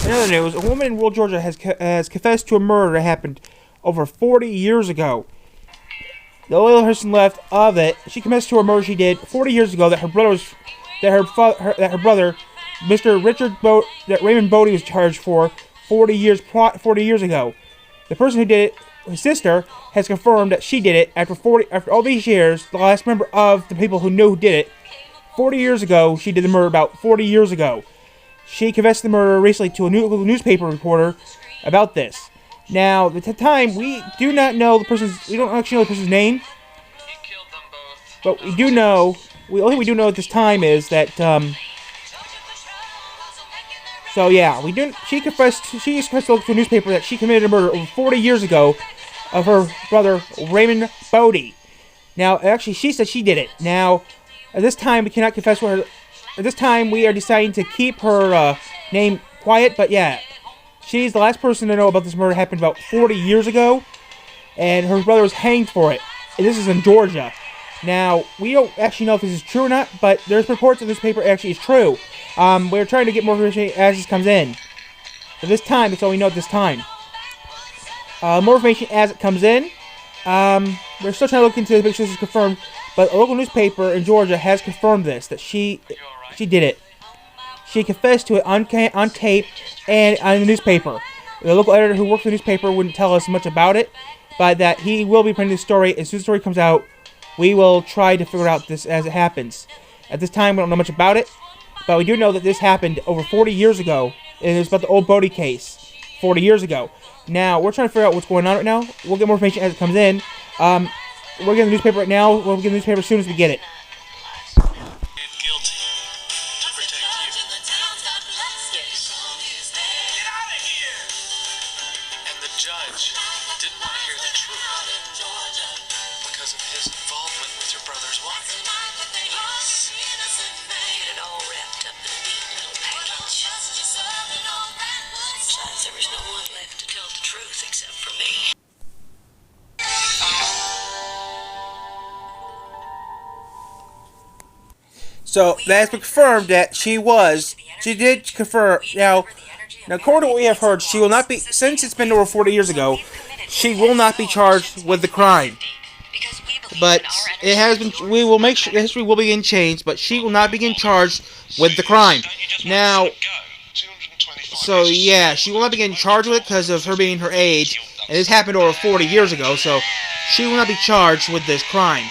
In other news, a woman in rural Georgia has confessed to a murder that happened over 40 years ago. The only person left of it, she confessed to a murder she did 40 years ago that her brother, Mr. Raymond Bodie was charged for 40 years ago. The person who did it, his sister, has confirmed that she did it after all these years. The last member of the people who knew who did it, 40 years ago, she did the murder about 40 years ago. She confessed the murder recently to a local newspaper reporter about this. Now, at the time, we don't actually know the person's name, but we do know, the only thing we do know at this time is that, so yeah, she confessed to a newspaper that she committed a murder over 40 years ago of her brother, Raymond Bodie. Now, actually, she said she did it. Now, at this time, we cannot confess for her. At this time, we are deciding to keep her name quiet, but yeah, she's the last person to know about this murder. It happened about 40 years ago, and her brother was hanged for it. And this is in Georgia. Now, we don't actually know if this is true or not, but there's reports that this paper actually is true. We're trying to get more information as this comes in. At this time, that's all we know at this time. More information as it comes in. We're still trying to look into this, make sure this is confirmed, but a local newspaper in Georgia has confirmed this, that she did it. She confessed to it on tape and on the newspaper. The local editor who works for the newspaper wouldn't tell us much about it, but that he will be printing the story. As soon as the story comes out, we will try to figure out this as it happens. At this time, we don't know much about it, but we do know that this happened over 40 years ago, and it was about the old Bodie case 40 years ago. Now, we're trying to figure out what's going on right now. We'll get more information as it comes in. We're getting the newspaper right now. We'll get the newspaper as soon as we get it. Guilty to protect you. Get out of here! And the judge didn't want to hear the truth because of his involvement with your brother's wife. Yes. Get it all wrapped up in a neat little package. Besides, there was no one left to tell the truth except for me. So, that has been confirmed that she did confirm. Now, according to what we have heard, she will not be, since it's been over 40 years ago, she will not be charged with the crime. But it has been, we will make sure, the history will begin changed, but she will not begin charged with the crime. Now, so yeah, she will not begin charged with it because of her being her age, and this happened over 40 years ago, so she will not be charged with this crime.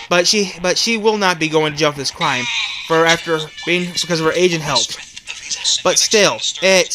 But she will not be going to jail for this crime because of her age and health. But still, it's